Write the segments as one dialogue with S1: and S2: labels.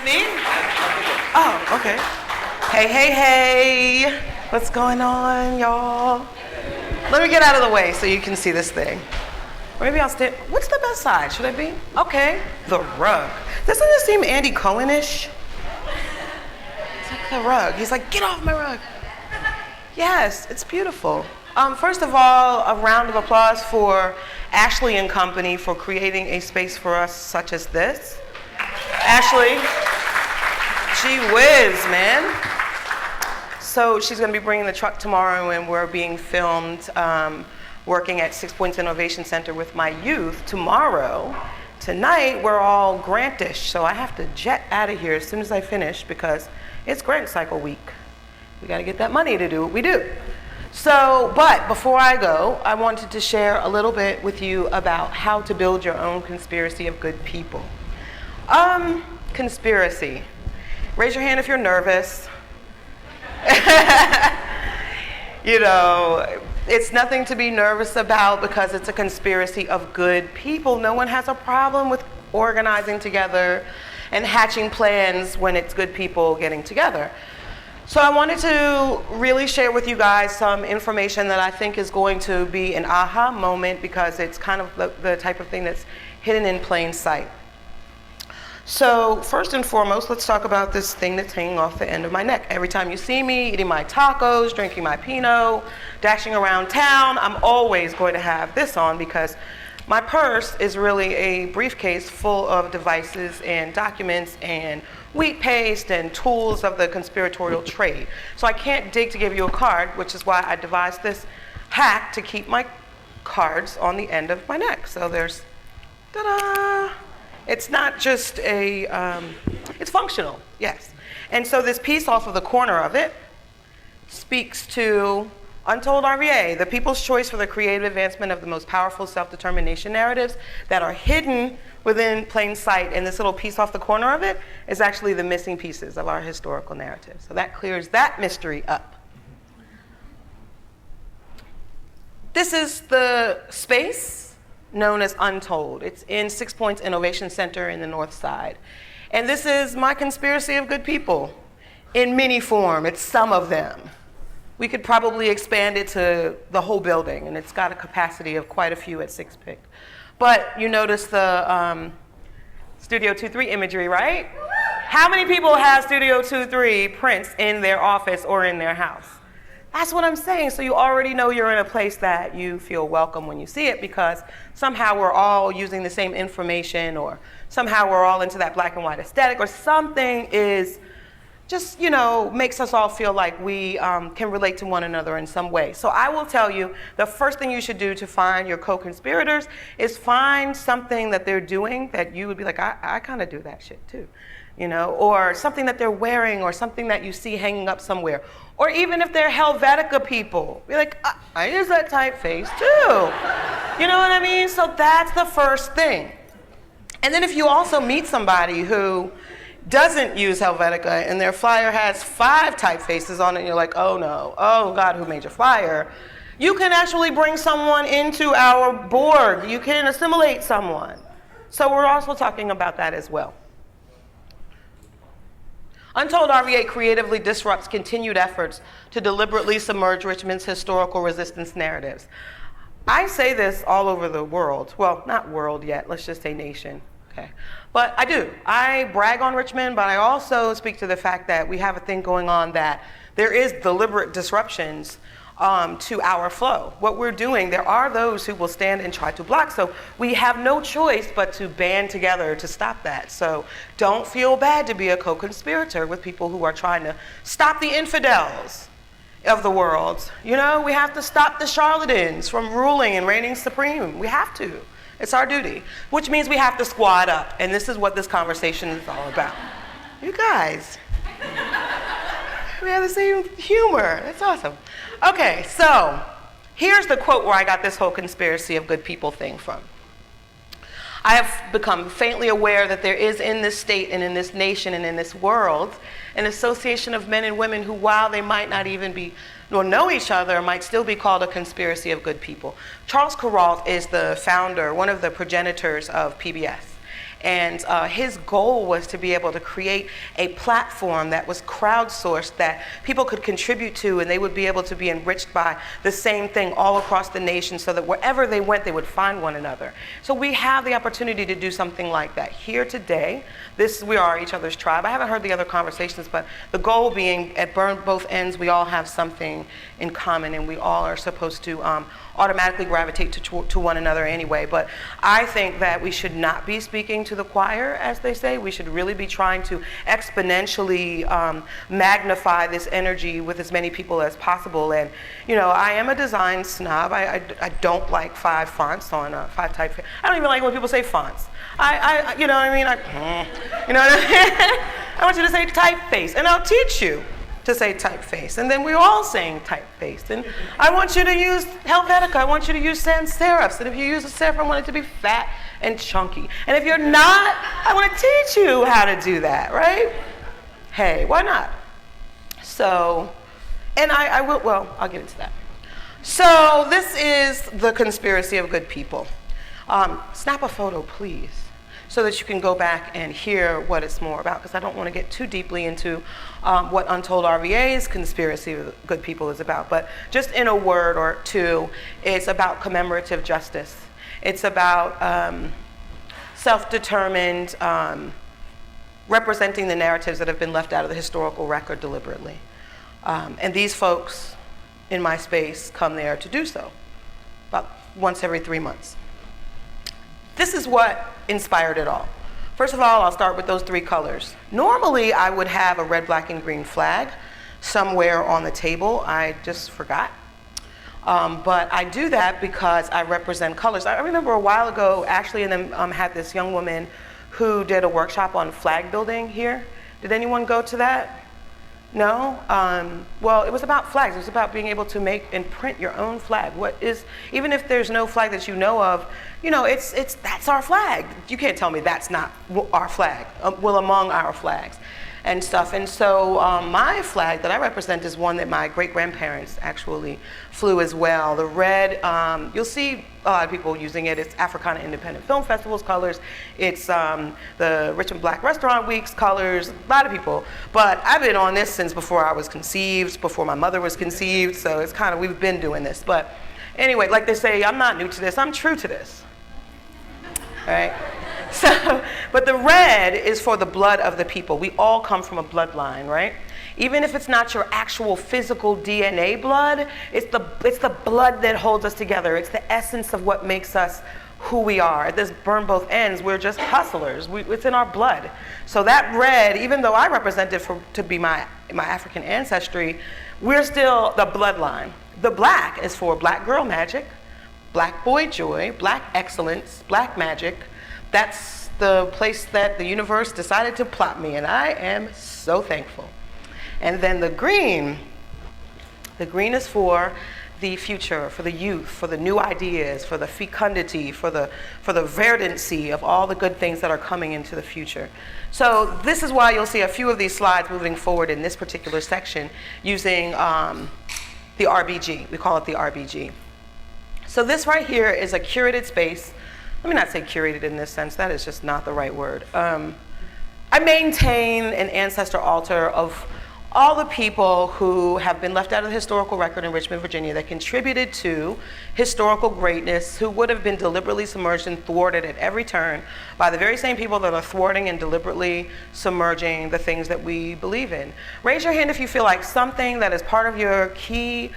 S1: See? Oh, okay. Hey, hey, hey. What's going on, y'all? Let me get out of the way so you can see this thing. Maybe I'll stand. What's the best side? Should I be? Okay. The rug. Doesn't this seem Andy Cohen-ish? It's like the rug. He's like, get off my rug. Yes, it's beautiful. First of all, a round of applause for Ashley and company for creating a space for us such as this. Ashley, gee whiz, man. So she's going to be bringing the truck tomorrow, and we're being filmed working at 6 Points Innovation Center with my youth tomorrow. Tonight, we're all grantish, so I have to jet out of here as soon as I finish because it's grant cycle week. We got to get that money to do what we do. So, but before I go, I wanted to share a little bit with you about how to build your own conspiracy of good people. Conspiracy. Raise your hand if you're nervous. You know, it's nothing to be nervous about because it's a conspiracy of good people. No one has a problem with organizing together and hatching plans when it's good people getting together. So I wanted to really share with you guys some information that I think is going to be an aha moment because it's kind of the type of thing that's hidden in plain sight. So first and foremost, let's talk about this thing that's hanging off the end of my neck. Every time you see me eating my tacos, drinking my Pinot, dashing around town, I'm always going to have this on because my purse is really a briefcase full of devices and documents and wheat paste and tools of the conspiratorial trade. So I can't dig to give you a card, which is why I devised this hack to keep my cards on the end of my neck. So there's, ta-da! It's not just a, it's functional, yes. And so this piece off of the corner of it speaks to Untold RVA, the people's choice for the creative advancement of the most powerful self-determination narratives that are hidden within plain sight. And this little piece off the corner of it is actually the missing pieces of our historical narrative. So that clears that mystery up. This is the space known as Untold. It's in 6 Points Innovation Center in the North Side. And this is my conspiracy of good people in mini form. It's some of them. We could probably expand it to the whole building, and it's got a capacity of quite a few at 6 Pick. But you notice the Studio 2-3 imagery, right? How many people have Studio 2-3 prints in their office or in their house? That's what I'm saying. So you already know you're in a place that you feel welcome when you see it because somehow we're all using the same information or somehow we're all into that black and white aesthetic or something is just, you know, makes us all feel like we can relate to one another in some way. So I will tell you, the first thing you should do to find your co-conspirators is find something that they're doing that you would be like, I kind of do that shit too, you know, or something that they're wearing or something that you see hanging up somewhere. Or even if they're Helvetica people, be like, I use that typeface too. You know what I mean? So that's the first thing. And then if you also meet somebody who doesn't use Helvetica and their flyer has 5 typefaces on it and you're like, oh no, oh God, who made your flyer? You can actually bring someone into our board. You can assimilate someone. So we're also talking about that as well. Untold RVA creatively disrupts continued efforts to deliberately submerge Richmond's historical resistance narratives. I say this all over the world. Well, not world yet, let's just say nation. Okay. But I do. I brag on Richmond, but I also speak to the fact that we have a thing going on that there is deliberate disruptions to our flow. What we're doing, there are those who will stand and try to block. So we have no choice but to band together to stop that. So don't feel bad to be a co-conspirator with people who are trying to stop the infidels of the world. You know, we have to stop the charlatans from ruling and reigning supreme. We have to. It's our duty, which means we have to squad up. And this is what this conversation is all about. You guys, we have the same humor. That's awesome. Okay, so here's the quote where I got this whole conspiracy of good people thing from. I have become faintly aware that there is in this state and in this nation and in this world an association of men and women who, while they might not even be nor know each other, might still be called a conspiracy of good people. Charles Kuralt is the founder, one of the progenitors of PBS. And his goal was to be able to create a platform that was crowdsourced, that people could contribute to, and they would be able to be enriched by the same thing all across the nation, so that wherever they went, they would find one another. So we have the opportunity to do something like that here today. We are each other's tribe. I haven't heard the other conversations, but the goal being at both ends, we all have something in common, and we all are supposed to automatically gravitate to one another anyway. But I think that we should not be speaking to the choir, as they say. We should really be trying to exponentially magnify this energy with as many people as possible. And I am a design snob. I don't like 5 fonts on 5 typeface. I don't even like when people say fonts. You know what I mean? You know what I mean? I want you to say typeface, and I'll teach you to say typeface, and then we're all saying typeface. And I want you to use Helvetica. I want you to use sans serifs. And if you use a serif, I want it to be fat and chunky. And if you're not, I want to teach you how to do that, right? Hey, why not? So, and I will, well, I'll get into that. So this is the conspiracy of good people. Snap a photo, please, so that you can go back and hear what it's more about, because I don't want to get too deeply into what Untold RVA's conspiracy of good people is about. But just in a word or two, it's about commemorative justice. It's about self-determined representing the narratives that have been left out of the historical record deliberately. And these folks in my space come there to do so, about once every 3 months. This is what inspired it all. First of all, I'll start with those 3 colors. Normally, I would have a red, black, and green flag somewhere on the table. I just forgot. But I do that because I represent colors. I remember a while ago, Ashley and them had this young woman who did a workshop on flag building here. Did anyone go to that? No? Well, it was about flags. It was about being able to make and print your own flag. Even if there's no flag that you know of, that's our flag. You can't tell me that's not our flag, among our flags and stuff. And so my flag that I represent is one that my great-grandparents actually flew as well. The red, you'll see a lot of people using it. It's Africana Independent Film Festival's colors. It's the Richmond Black Restaurant Week's colors, a lot of people. But I've been on this since before I was conceived, before my mother was conceived, so it's kind of, we've been doing this. But anyway, like they say, I'm not new to this, I'm true to this. All right? So, but the red is for the blood of the people. We all come from a bloodline, right? Even if it's not your actual physical DNA blood, it's the blood that holds us together. It's the essence of what makes us who we are. At this burn both ends, we're just hustlers. It's in our blood. So that red, even though I represent it to be my African ancestry, we're still the bloodline. The black is for black girl magic, black boy joy, black excellence, black magic. That's the place that the universe decided to plot me, and I am so thankful. And then the green is for the future, for the youth, for the new ideas, for the fecundity, for the verdancy of all the good things that are coming into the future. So this is why you'll see a few of these slides moving forward in this particular section using the RBG. We call it the RBG. So this right here is a curated space. Let me not say curated in this sense, that is just not the right word. I maintain an ancestor altar of all the people who have been left out of the historical record in Richmond, Virginia, that contributed to historical greatness, who would have been deliberately submerged and thwarted at every turn by the very same people that are thwarting and deliberately submerging the things that we believe in. Raise your hand if you feel like something that is part of your key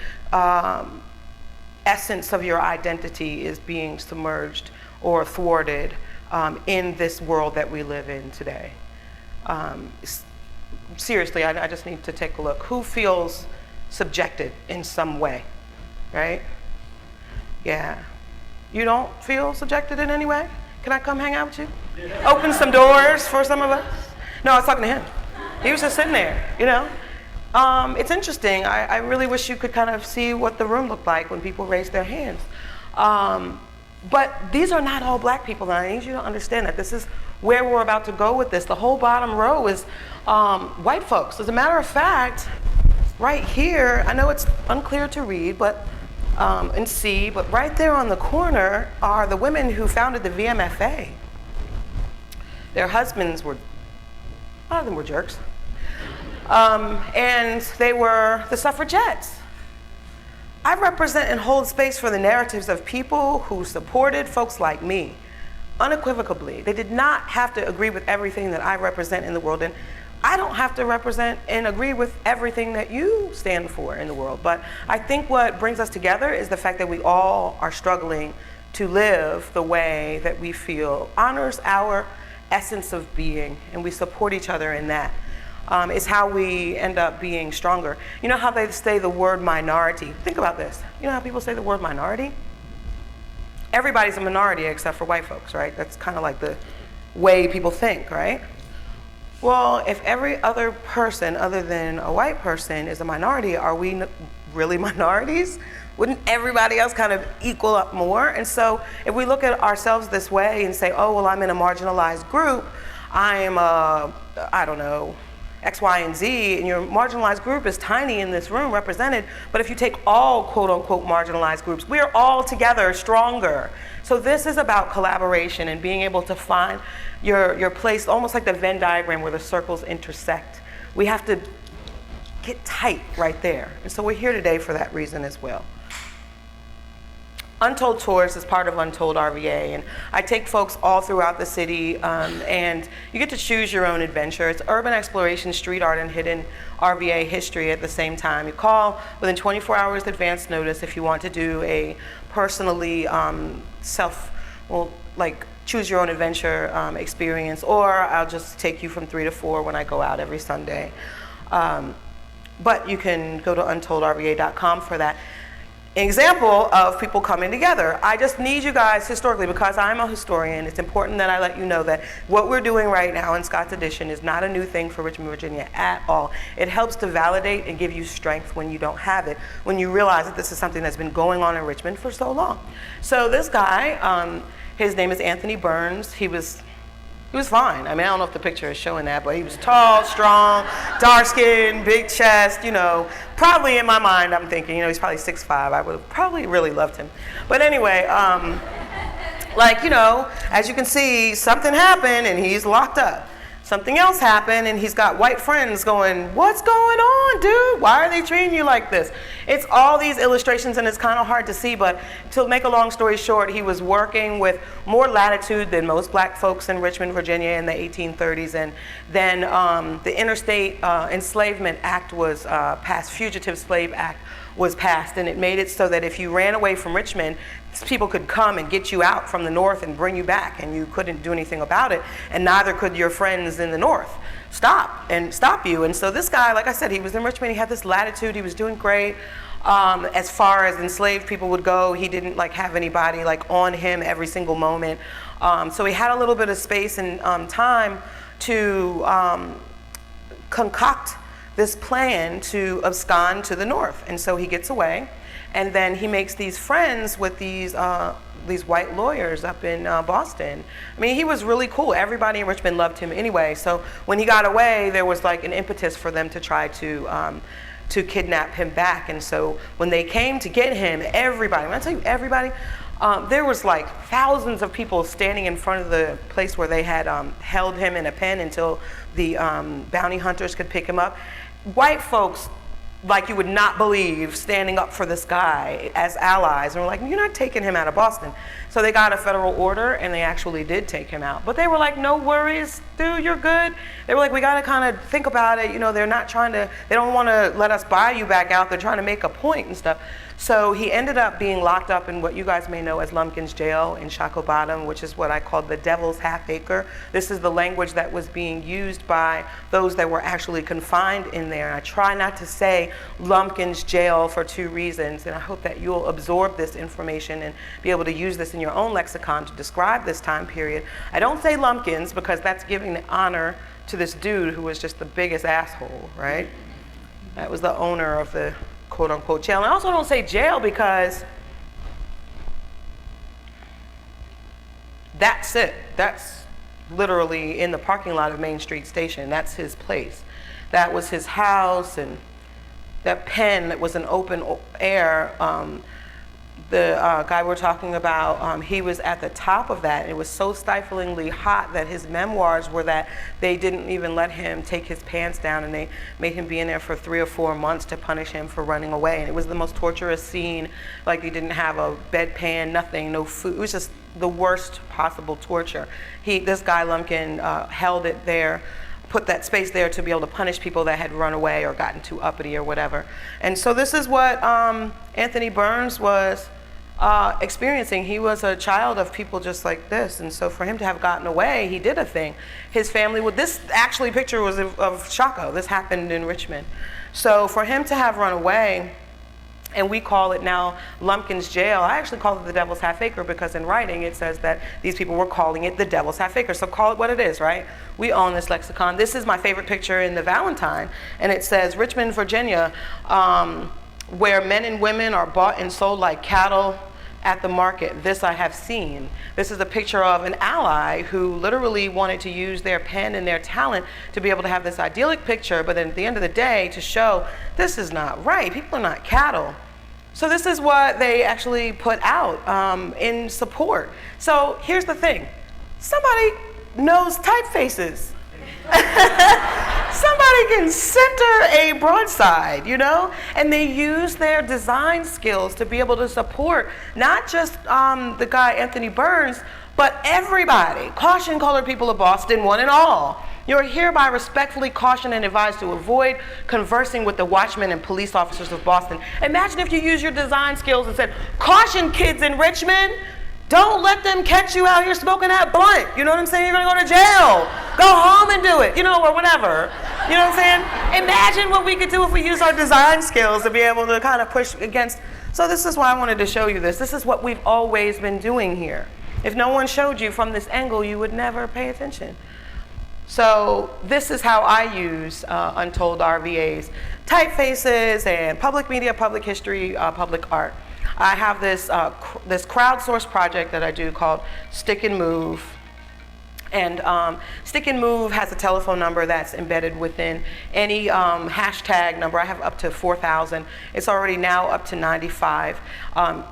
S1: essence of your identity is being submerged or thwarted in this world that we live in today. Seriously, I just need to take a look. Who feels subjected in some way, right? Yeah. You don't feel subjected in any way? Can I come hang out with you? Yeah. Open some doors for some of us? No, I was talking to him. He was just sitting there, It's interesting. I really wish you could kind of see what the room looked like when people raised their hands. But these are not all black people, and I need you to understand that. This is where we're about to go with this. The whole bottom row is white folks. As a matter of fact, right here, I know it's unclear to read and see, but right there on the corner are the women who founded the VMFA. Their husbands were, a lot of them were jerks. And they were the suffragettes. I represent and hold space for the narratives of people who supported folks like me, unequivocally. They did not have to agree with everything that I represent in the world, and I don't have to represent and agree with everything that you stand for in the world. But I think what brings us together is the fact that we all are struggling to live the way that we feel honors our essence of being, and we support each other in that. It's how we end up being stronger. You know how they say the word minority? Think about this. You know how people say the word minority? Everybody's a minority except for white folks, right? That's kind of like the way people think, right? Well, if every other person other than a white person is a minority, are we really minorities? Wouldn't everybody else kind of equal up more? And so if we look at ourselves this way and say, oh, well, I'm in a marginalized group, I'm I don't know, X, Y, and Z, and your marginalized group is tiny in this room represented, but if you take all quote unquote marginalized groups, we're all together stronger. So this is about collaboration and being able to find your place, almost like the Venn diagram where the circles intersect. We have to get tight right there. And so we're here today for that reason as well. Untold Tours is part of Untold RVA, and I take folks all throughout the city, and you get to choose your own adventure. It's urban exploration, street art, and hidden RVA history at the same time. You call within 24 hours advance notice if you want to do a personally choose your own adventure experience, or I'll just take you from 3 to 4 when I go out every Sunday. But you can go to untoldrava.com for that. Example of people coming together. I just need you guys historically, because I'm a historian, it's important that I let you know that what we're doing right now in Scott's Edition is not a new thing for Richmond, Virginia at all. It helps to validate and give you strength when you don't have it, when you realize that this is something that's been going on in Richmond for so long. So this guy, his name is Anthony Burns. He was fine. I mean, I don't know if the picture is showing that, but he was tall, strong, dark skin, big chest, probably in my mind I'm thinking, he's probably 6'5". I would have probably really loved him. But anyway, as you can see, something happened and he's locked up. Something else happened and he's got white friends going, what's going on, dude? Why are they treating you like this? It's all these illustrations and it's kind of hard to see, but to make a long story short, he was working with more latitude than most black folks in Richmond, Virginia in the 1830s. And then the Interstate Enslavement Act was passed, Fugitive Slave Act was passed, and it made it so that if you ran away from Richmond, people could come and get you out from the north and bring you back, and you couldn't do anything about it, and neither could your friends in the north stop you. And so this guy, like I said, he was in Richmond, he had this latitude, he was doing great. As far as enslaved people would go, he didn't have anybody on him every single moment. So he had a little bit of space and time to concoct this plan to abscond to the north. And so he gets away, and then he makes these friends with these white lawyers up in Boston. I mean, he was really cool. Everybody in Richmond loved him anyway. So when he got away, there was an impetus for them to try to kidnap him back. And so when they came to get him, everybody, when I tell you everybody, there was thousands of people standing in front of the place where they had held him in a pen until the bounty hunters could pick him up. White folks, you would not believe, standing up for this guy as allies, and were like, you're not taking him out of Boston. So they got a federal order and they actually did take him out. But they were like, no worries, dude, you're good. They were like, we gotta kind of think about it. They're not they don't wanna let us buy you back out. They're trying to make a point and stuff. So he ended up being locked up in what you guys may know as Lumpkin's Jail in Shockoe Bottom, which is what I call the Devil's Half Acre. This is the language that was being used by those that were actually confined in there. And I try not to say Lumpkin's Jail for 2 reasons, and I hope that you'll absorb this information and be able to use this in your own lexicon to describe this time period. I don't say Lumpkins because that's giving the honor to this dude who was just the biggest asshole, right? That was the owner of the quote-unquote jail. And I also don't say jail because that's it. That's literally in the parking lot of Main Street Station. That's his place. That was his house, and that pen that was an open air the guy we're talking about, he was at the top of that. It was so stiflingly hot that his memoirs were that they didn't even let him take his pants down, and they made him be in there for 3 or 4 months to punish him for running away. And it was the most torturous scene. Like, he didn't have a bedpan, nothing, no food. It was just the worst possible torture. This guy Lumpkin held it there, put that space there to be able to punish people that had run away or gotten too uppity or whatever. And so this is what Anthony Burns was experiencing. He was a child of people just like this, and so for him to have gotten away, he did a thing. His family would, this actually picture was of Chaco. This happened in Richmond. So for him to have run away, and we call it now Lumpkin's Jail. I actually call it the Devil's Half Acre because in writing it says that these people were calling it the Devil's Half Acre. So call it what it is, right? We own this lexicon. This is my favorite picture in the Valentine, and it says Richmond, Virginia, where men and women are bought and sold like cattle at the market. This I have seen. This is a picture of an ally who literally wanted to use their pen and their talent to be able to have this idyllic picture, but then at the end of the day to show this is not right. People are not cattle. So this is what they actually put out in support. So here's the thing. Somebody knows typefaces. Somebody can center a broadside, you know? And they use their design skills to be able to support not just the guy Anthony Burns, but everybody. Caution, colored people of Boston, one and all. You are hereby respectfully cautioned and advised to avoid conversing with the watchmen and police officers of Boston. Imagine if you use your design skills and said, caution kids in Richmond, don't let them catch you out here smoking that blunt. You know what I'm saying? You're gonna go to jail. Go home and do it, you know, or whatever. You know what I'm saying? Imagine what we could do if we use our design skills to be able to kind of push against. So this is why I wanted to show you this. This is what we've always been doing here. If no one showed you from this angle, you would never pay attention. So this is how I use Untold RVAs, typefaces and public media, public history, public art. I have this crowdsourced project that I do called Stick and Move. And Stick and Move has a telephone number that's embedded within any hashtag number. I have up to 4,000. It's already now up to 95.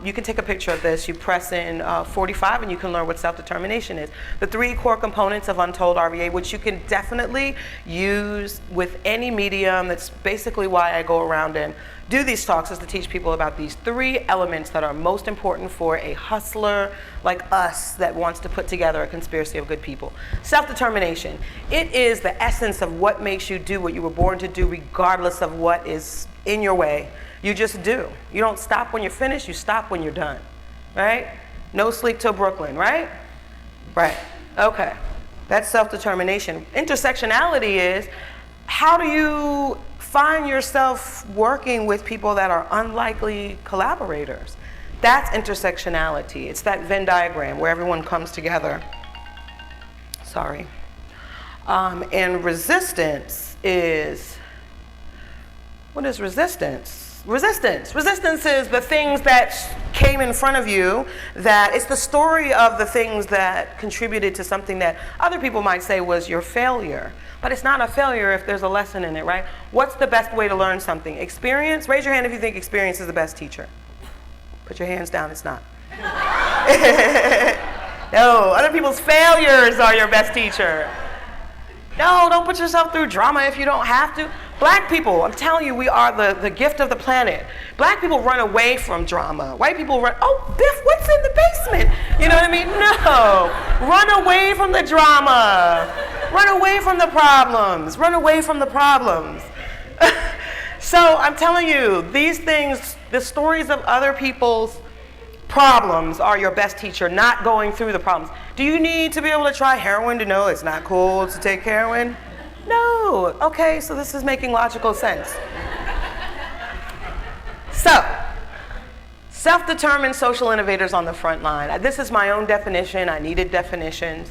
S1: You can take a picture of this. You press in 45 and you can learn what self-determination is. The 3 core components of Untold RVA, which you can definitely use with any medium. That's basically why I go around and do these talks, is to teach people about these 3 elements that are most important for a hustler like us that wants to put together a conspiracy of good people. Self-determination. It is the essence of what makes you do what you were born to do, regardless of what is in your way. You just do. You don't stop when you're finished, you stop when you're done, right? No sleep till Brooklyn, right? Right, okay. That's self-determination. Intersectionality is, how do you find yourself working with people that are unlikely collaborators? That's intersectionality. It's that Venn diagram where everyone comes together. Sorry. And resistance is, what is resistance? Resistance is the things that came in front of you, that it's the story of the things that contributed to something that other people might say was your failure. But it's not a failure if there's a lesson in it, right? What's the best way to learn something? Experience? Raise your hand if you think experience is the best teacher. Put your hands down, it's not. No, other people's failures are your best teacher. No, don't put yourself through drama if you don't have to. Black people, I'm telling you, we are the gift of the planet. Black people run away from drama. White people run, oh, Biff, what's in the basement? You know what I mean? No, run away from the drama. Run away from the problems. Run away from the problems. So I'm telling you, these things, the stories of other people's problems are your best teacher, not going through the problems. Do you need to be able to try heroin to know it's not cool to take heroin? No. Okay, so this is making logical sense. So, self-determined social innovators on the front line. This is my own definition. I needed definitions.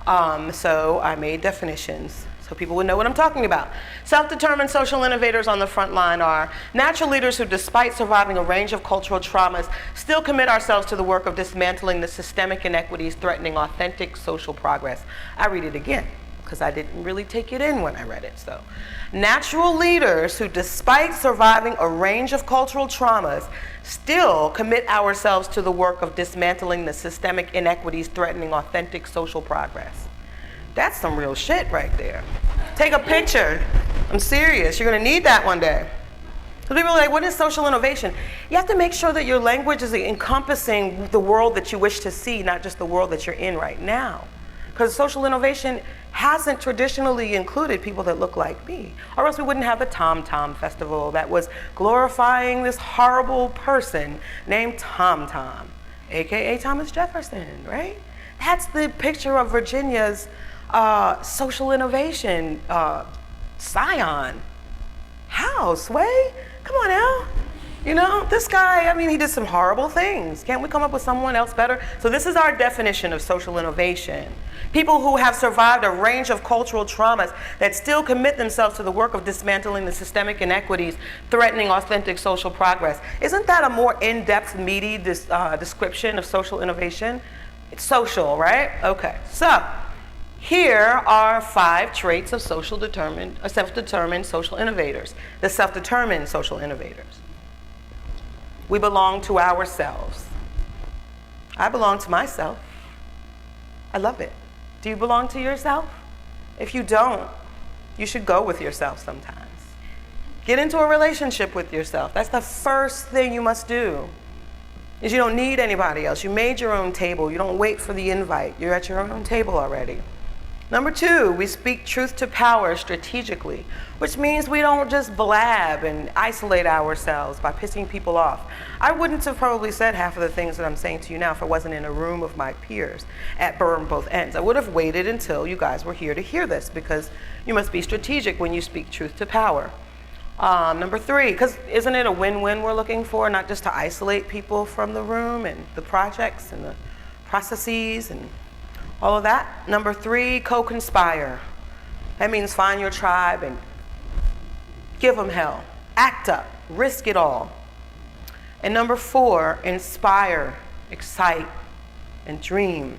S1: So I made definitions so people would know what I'm talking about. Self-determined social innovators on the front line are natural leaders who, despite surviving a range of cultural traumas, still commit ourselves to the work of dismantling the systemic inequities threatening authentic social progress. I read it again. because I didn't really take it in when I read it. So, natural leaders who, despite surviving a range of cultural traumas, still commit ourselves to the work of dismantling the systemic inequities threatening authentic social progress. That's some real shit right there. Take a picture. I'm serious. You're going to need that one day. So people are like, what is social innovation? You have to make sure that your language is encompassing the world that you wish to see, not just the world that you're in right now. Because social innovation hasn't traditionally included people that look like me, or else we wouldn't have the Tom Tom Festival that was glorifying this horrible person named Tom Tom, AKA Thomas Jefferson, right? That's the picture of Virginia's social innovation scion. How, Sway? Come on now. You know, this guy, I mean, he did some horrible things. Can't we come up with someone else better? So this is our definition of social innovation. People who have survived a range of cultural traumas that still commit themselves to the work of dismantling the systemic inequities threatening authentic social progress. Isn't that a more in-depth, meaty description of social innovation? It's social, right? Okay, so here are 5 traits of self-determined social innovators, the self-determined social innovators. We belong to ourselves. I belong to myself. I love it. Do you belong to yourself? If you don't, you should go with yourself sometimes. Get into a relationship with yourself. That's the first thing you must do. Is you don't need anybody else. You made your own table. You don't wait for the invite. You're at your own table already. Number 2, we speak truth to power strategically, which means we don't just blab and isolate ourselves by pissing people off. I wouldn't have probably said half of the things that I'm saying to you now if I wasn't in a room of my peers at both ends. I would have waited until you guys were here to hear this, because you must be strategic when you speak truth to power. Number 3, because isn't it a win-win we're looking for, not just to isolate people from the room and the projects and the processes and all of that? Number 3, co-conspire. That means find your tribe and give them hell. Act up, risk it all. And number 4, inspire, excite, and dream.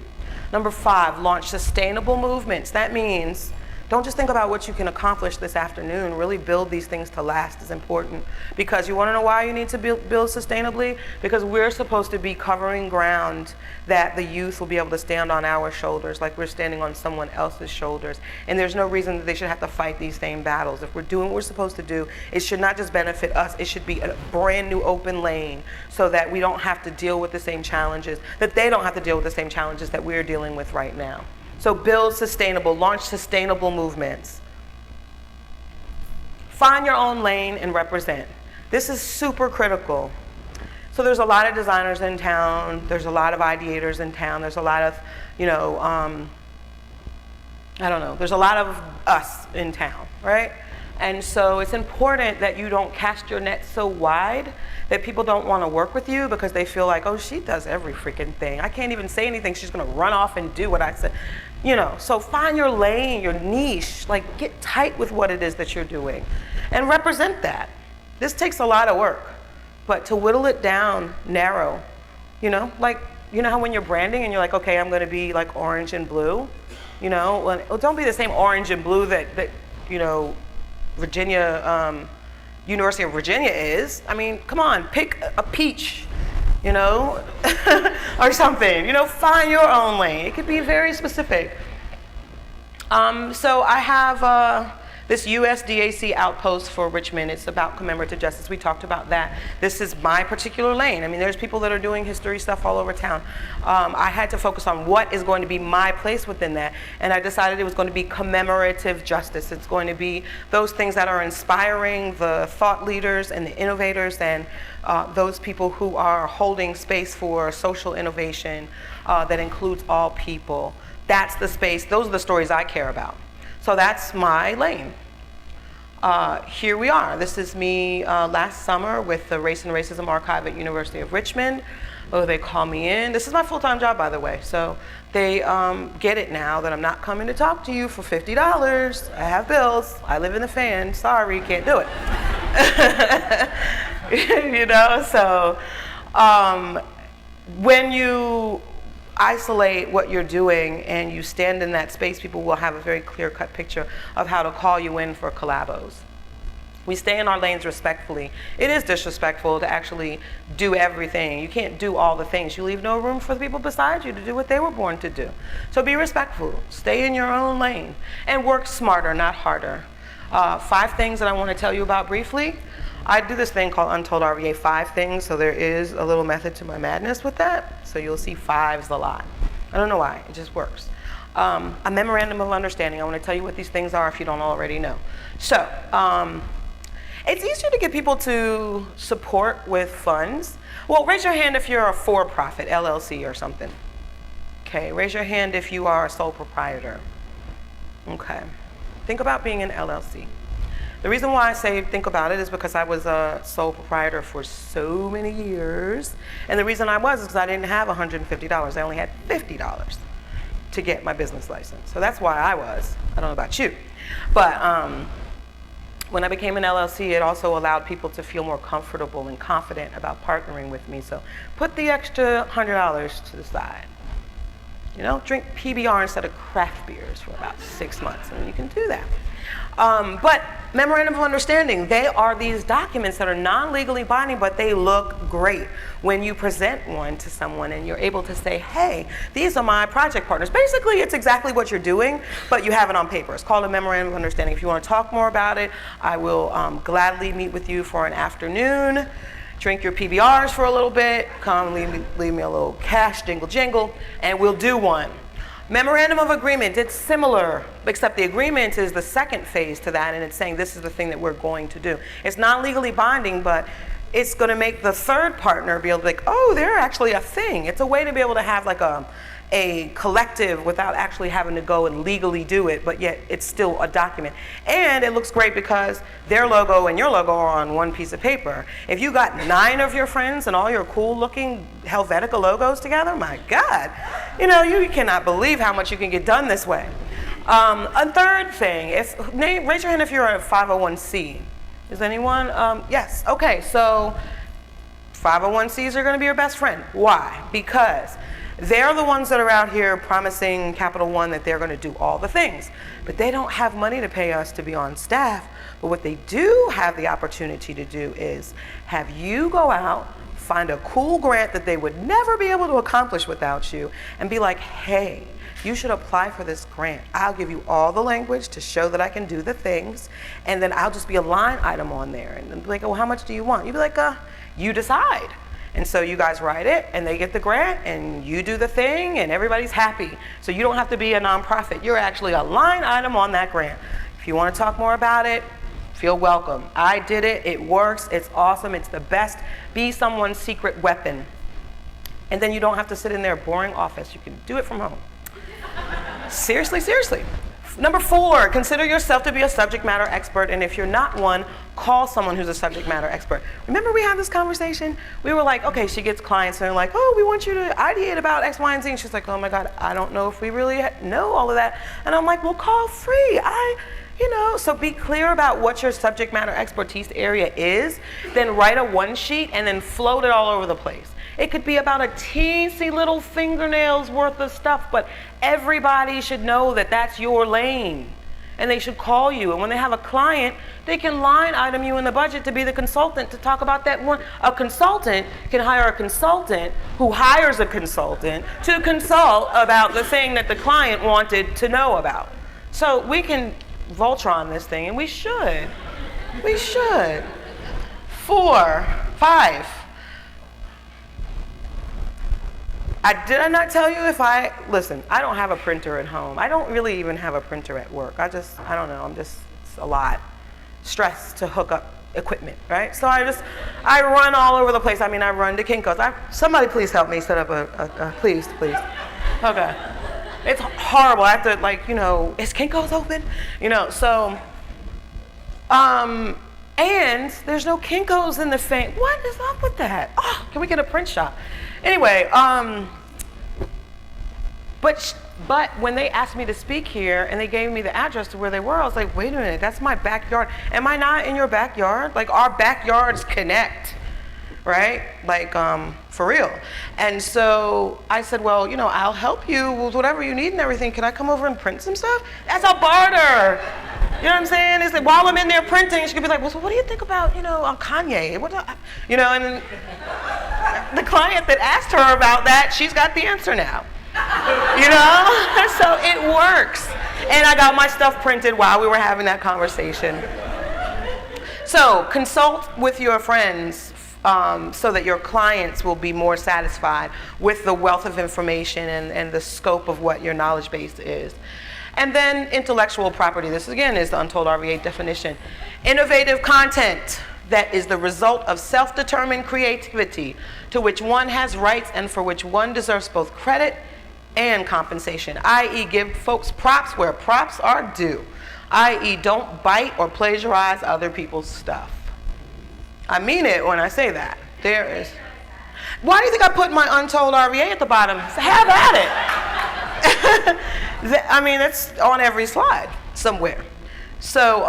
S1: Number 5, launch sustainable movements. That means don't just think about what you can accomplish this afternoon. Really build these things to last is important. Because you want to know why you need to build sustainably? Because we're supposed to be covering ground that the youth will be able to stand on our shoulders, like we're standing on someone else's shoulders. And there's no reason that they should have to fight these same battles. If we're doing what we're supposed to do, it should not just benefit us, it should be a brand new open lane so that we don't have to deal with the same challenges, that they don't have to deal with the same challenges that we're dealing with right now. So build sustainable, launch sustainable movements. Find your own lane and represent. This is super critical. So there's a lot of designers in town, there's a lot of ideators in town, there's a lot of, there's a lot of us in town, right? And so it's important that you don't cast your net so wide that people don't want to work with you because they feel like, oh, she does every freaking thing. I can't even say anything. She's going to run off and do what I said. So find your lane, your niche, like get tight with what it is that you're doing and represent that. This takes a lot of work, but to whittle it down narrow, how when you're branding and you're like, okay, I'm going to be like orange and blue, well, don't be the same orange and blue that Virginia, University of Virginia is. I mean, come on, pick a peach, or something. Find your own lane. It could be very specific. So I have this USDAC outpost for Richmond. It's about commemorative justice. We talked about that. This is my particular lane. I mean, there's people that are doing history stuff all over town. I had to focus on what is going to be my place within that, and I decided it was going to be commemorative justice. It's going to be those things that are inspiring the thought leaders and the innovators and those people who are holding space for social innovation that includes all people. That's the space. Those are the stories I care about. So that's my lane. Here we are. This is me last summer with the Race and Racism Archive at University of Richmond. Oh, they call me in. This is my full-time job, by the way. So they get it now that I'm not coming to talk to you for $50. I have bills. I live in the fan. Sorry, can't do it. So when you isolate what you're doing and you stand in that space, people will have a very clear-cut picture of how to call you in for collabos. We stay in our lanes respectfully. It is disrespectful to actually do everything. You can't do all the things. You leave no room for the people beside you to do what they were born to do. So be respectful, stay in your own lane, and work smarter, not harder. 5 things that I want to tell you about briefly. I do this thing called Untold RVA 5 things, so there is a little method to my madness with that. So you'll see 5s a lot. I don't know why, it just works. A memorandum of understanding. I want to tell you what these things are if you don't already know. So, it's easier to get people to support with funds. Well, raise your hand if you're a for-profit, LLC or something. Okay, raise your hand if you are a sole proprietor. Okay, think about being an LLC. The reason why I say think about it is because I was a sole proprietor for so many years. And the reason I was is because I didn't have $150. I only had $50 to get my business license. So that's why I was. I don't know about you. But when I became an LLC, it also allowed people to feel more comfortable and confident about partnering with me. So put the extra $100 to the side. You know, drink PBR instead of craft beers for about 6 months, and you can do that. But memorandum of understanding, they are these documents that are non-legally binding, but they look great when you present one to someone and you're able to say, hey, these are my project partners. Basically, it's exactly what you're doing, but you have it on paper. It's called a memorandum of understanding. If you want to talk more about it, I will gladly meet with you for an afternoon. Drink your PBRs for a little bit, come leave me a little cash, jingle, and we'll do one. Memorandum of agreement, it's similar, except the agreement is the second phase to that, and it's saying this is the thing that we're going to do. It's not legally binding, but it's going to make the third partner be able to be like, oh, they're actually a thing. It's a way to be able to have like a collective without actually having to go and legally do it, but yet it's still a document. And it looks great because their logo and your logo are on one piece of paper. If you got 9 of your friends and all your cool looking Helvetica logos together, my God, you know, you cannot believe how much you can get done this way. A third thing, raise your hand if you're a 501c. Is anyone? Yes, okay, so 501cs are gonna be your best friend. Why? Because they're the ones that are out here promising Capital One that they're going to do all the things, but they don't have money to pay us to be on staff. But what they do have the opportunity to do is have you go out, find a cool grant that they would never be able to accomplish without you, and be like, hey, you should apply for this grant. I'll give you all the language to show that I can do the things, and then I'll just be a line item on there. And then be like, oh, how much do you want? You'd be like, you decide. And so you guys write it, and they get the grant, and you do the thing, and everybody's happy. So you don't have to be a nonprofit. You're actually a line item on that grant. If you want to talk more about it, feel welcome. I did it. It works. It's awesome. It's the best. Be someone's secret weapon. And then you don't have to sit in their boring office. You can do it from home. Seriously, seriously. Number 4, consider yourself to be a subject matter expert, and if you're not one, call someone who's a subject matter expert. Remember we had this conversation? We were like, okay, she gets clients and they're like, oh, we want you to ideate about X, Y, and Z. And she's like, oh my God, I don't know if we really know all of that. And I'm like, well, call free. So be clear about what your subject matter expertise area is, then write a 1-sheet and then float it all over the place. It could be about a teensy little fingernail's worth of stuff, but everybody should know that that's your lane. And they should call you. And when they have a client, they can line item you in the budget to be the consultant to talk about that one. A consultant can hire a consultant who hires a consultant to consult about the thing that the client wanted to know about. So we can Voltron this thing, and we should. We should. 4, 5. Did I not tell you listen, I don't have a printer at home. I don't really even have a printer at work. I don't know, it's a lot. Stress to hook up equipment, right? So I run all over the place. I run to Kinko's. Somebody please help me set up please. Okay. It's horrible. I have to is Kinko's open? And there's no Kinko's in the what is up with that? Oh, can we get a print shop? Anyway, but when they asked me to speak here and they gave me the address to where they were, I was like, wait a minute, that's my backyard. Am I not in your backyard? Like, our backyards connect. right? Like, for real. And so I said, well, you know, I'll help you with whatever you need and everything. Can I come over and print some stuff? That's a barter. You know what I'm saying? It's like, while I'm in there printing, she could be like, well, so what do you think about, you know, Kanye? You know, and then the client that asked her about that, she's got the answer now. You know? So it works. And I got my stuff printed while we were having that conversation. So consult with your friends so that your clients will be more satisfied with the wealth of information and the scope of what your knowledge base is. And then intellectual property. This again is the Untold RVA definition. Innovative content that is the result of self-determined creativity to which one has rights and for which one deserves both credit and compensation, i.e. give folks props where props are due, i.e. don't bite or plagiarize other people's stuff. I mean it when I say that. There is. Why do you think I put my Untold RVA at the bottom? Have at it. I mean, it's on every slide somewhere. So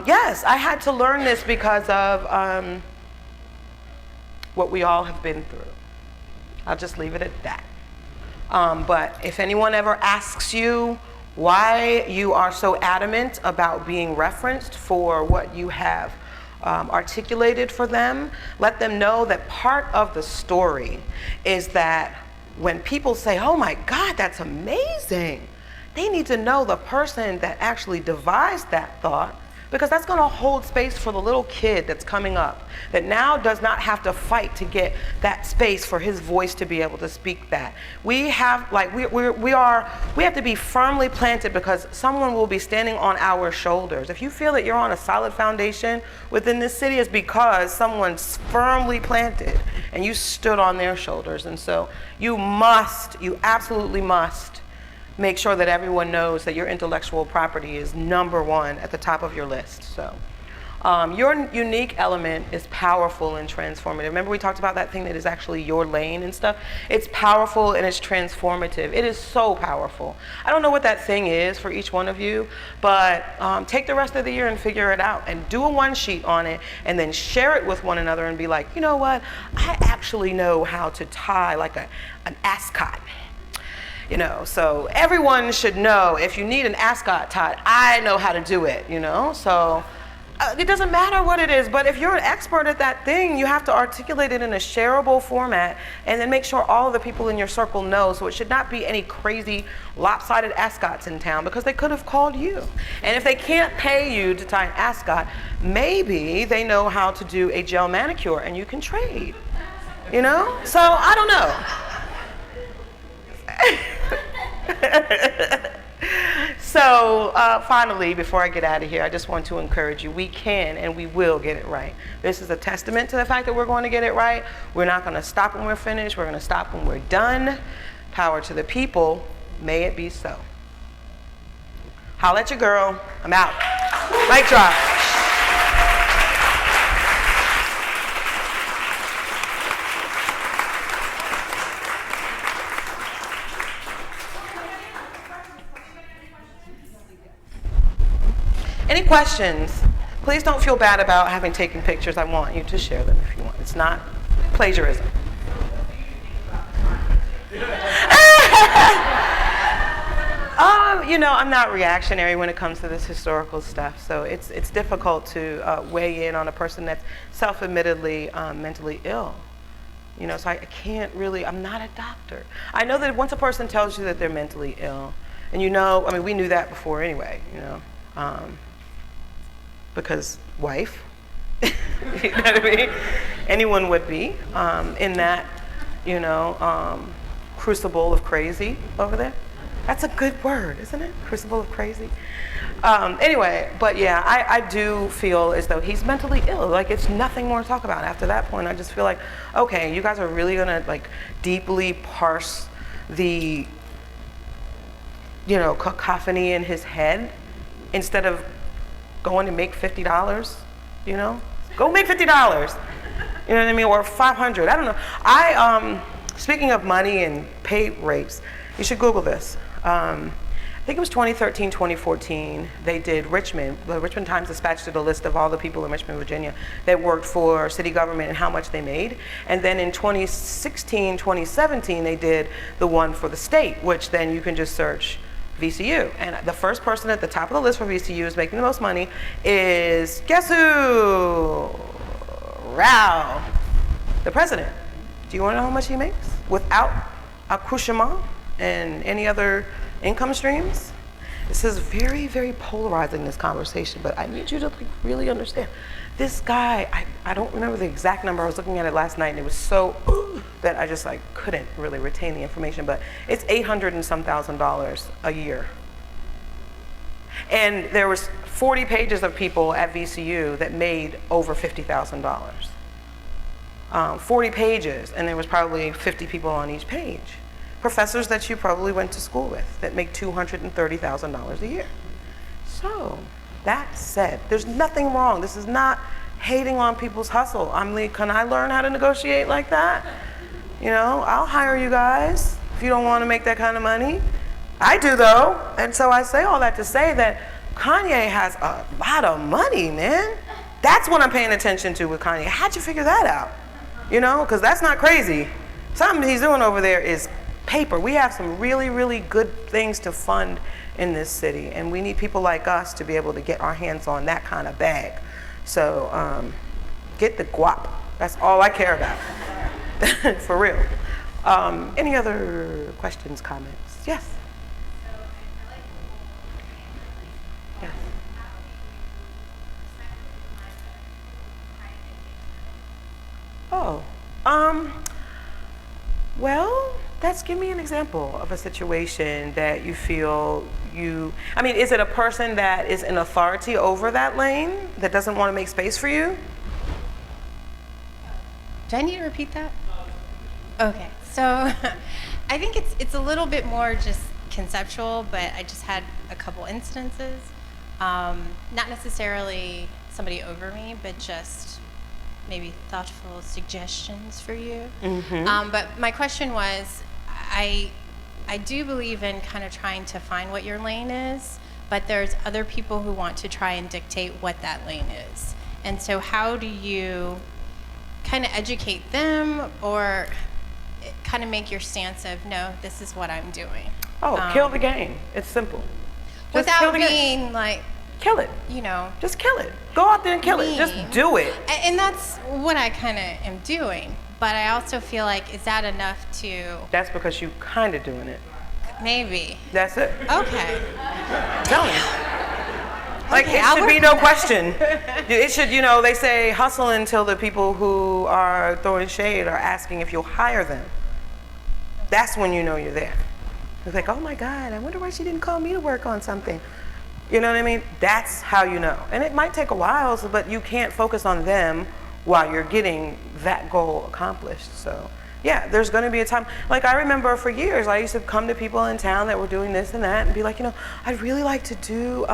S1: yes, I had to learn this because of what we all have been through. I'll just leave it at that. But if anyone ever asks you why you are so adamant about being referenced for what you have articulated for them, let them know that part of the story is that when people say, oh my God, that's amazing, they need to know the person that actually devised that thought, because that's going to hold space for the little kid that's coming up that now does not have to fight to get that space for his voice to be able to speak that. We have to be firmly planted because someone will be standing on our shoulders. If you feel that you're on a solid foundation within this city, it's because someone's firmly planted and you stood on their shoulders. And so you absolutely must make sure that everyone knows that your intellectual property is number one at the top of your list. So your unique element is powerful and transformative. Remember we talked about that thing that is actually your lane and stuff? It's powerful and it's transformative. It is so powerful. I don't know what that thing is for each one of you, but take the rest of the year and figure it out and do a one sheet on it and then share it with one another and be like, you know what? I actually know how to tie like an ascot. You know, so everyone should know if you need an ascot tied, I know how to do it, you know? So it doesn't matter what it is, but if you're an expert at that thing, you have to articulate it in a shareable format and then make sure all of the people in your circle know. So it should not be any crazy lopsided ascots in town because they could have called you. And if they can't pay you to tie an ascot, maybe they know how to do a gel manicure and you can trade, you know? So I don't know. So finally, before I get out of here, I just want to encourage you. We can and we will get it right. This is a testament to the fact that we're going to get it right. We're not going to stop when we're finished. We're going to stop when we're done. Power to the people. May it be so. Holla at your girl. I'm out. Mic drop. Any questions? Please don't feel bad about having taken pictures. I want you to share them if you want. It's not plagiarism. You know, I'm not reactionary when it comes to this historical stuff, so it's difficult to weigh in on a person that's self-admittedly mentally ill. You know, so I can't really, I'm not a doctor. I know that once a person tells you that they're mentally ill, and you know, I mean, we knew that before anyway, you know. Because wife, you know what I mean? Anyone would be in that, you know, crucible of crazy over there. That's a good word, isn't it? Crucible of crazy. Anyway, but yeah, I do feel as though he's mentally ill. Like it's nothing more to talk about. After that point, I just feel like, okay, you guys are really gonna like deeply parse the, you know, cacophony in his head instead of going to make $50, you know? Go make $50, you know what I mean? Or 500, I don't know. Speaking of money and pay rates, you should Google this. think it was 2013, 2014, they did Richmond. The Richmond Times-Dispatch did a list of all the people in Richmond, Virginia that worked for city government and how much they made. And then in 2016, 2017, they did the one for the state, which then you can just search VCU. And the first person at the top of the list for VCU is making the most money is, guess who? Rao, the president. Do you want to know how much he makes without accouchement and any other income streams? This is very, very polarizing, this conversation, but I need you to really understand. This guy, I don't remember the exact number. I was looking at it last night and it was so that I just couldn't really retain the information, but it's $800 and some thousand a year. And there was 40 pages of people at VCU that made over $50,000. 40 pages, and there was probably 50 people on each page. Professors that you probably went to school with that make $230,000 a year. So, that said, there's nothing wrong. This is not hating on people's hustle. Can I learn how to negotiate like that? You know, I'll hire you guys if you don't want to make that kind of money. I do though, and so I say all that to say that Kanye has a lot of money, man. That's what I'm paying attention to with Kanye. How'd you figure that out? You know, because that's not crazy. Something he's doing over there is paper. We have some really, really good things to fund in this city, and we need people like us to be able to get our hands on that kind of bag. So get the guap. That's all I care about. For real. Any other questions, comments? Yes? Yes. Oh, well, give me an example of a situation that you feel is it a person that is in authority over that lane that doesn't want to make space for you?
S2: Do I need to repeat that? Okay, so I think it's a little bit more just conceptual, but I just had a couple instances. Not necessarily somebody over me, but just maybe thoughtful suggestions for you.
S1: Mm-hmm.
S2: But my question was, I do believe in kind of trying to find what your lane is, but there's other people who want to try and dictate what that lane is. And so how do you kind of educate them or kind of make your stance of, no, this is what I'm doing?
S1: Oh, kill the game. It's simple. Just
S2: without being like,
S1: kill it.
S2: You know.
S1: Just kill it. Go out there and kill it. Just do it.
S2: And that's what I kind of am doing. But I also feel like, is that enough to...
S1: That's because you kind of doing it.
S2: Maybe.
S1: That's it.
S2: Okay.
S1: Tell me. Like, okay, it should be no question. It should, they say hustle until the people who are throwing shade are asking if you'll hire them. That's when you know you're there. It's like, oh my God, I wonder why she didn't call me to work on something. You know what I mean? That's how you know. And it might take a while, but you can't focus on them while you're getting that goal accomplished. So yeah, there's gonna be a time, like I remember for years, I used to come to people in town that were doing this and that and be like, I'd really like to do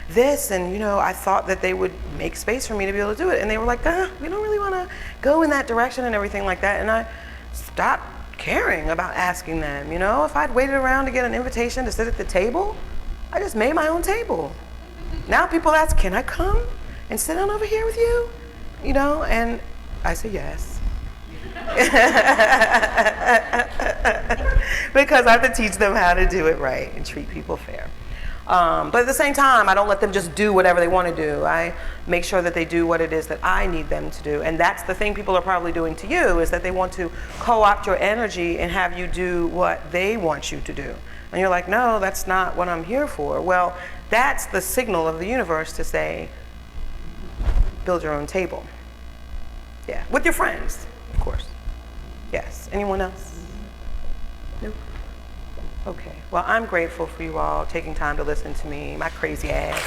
S1: this, and I thought that they would make space for me to be able to do it. And they were like, we don't really wanna go in that direction and everything like that. And I stopped caring about asking them. If I'd waited around to get an invitation to sit at the table, I just made my own table. Now people ask, can I come and sit down over here with you? And I say yes. Because I have to teach them how to do it right and treat people fair. But at the same time, I don't let them just do whatever they want to do. I make sure that they do what it is that I need them to do. And that's the thing people are probably doing to you, is that they want to co-opt your energy and have you do what they want you to do. And you're like, no, that's not what I'm here for. Well, that's the signal of the universe to say, build your own table. Yeah, with your friends, of course. Yes. Anyone else? Nope. Okay. Well, I'm grateful for you all taking time to listen to me, my crazy ass.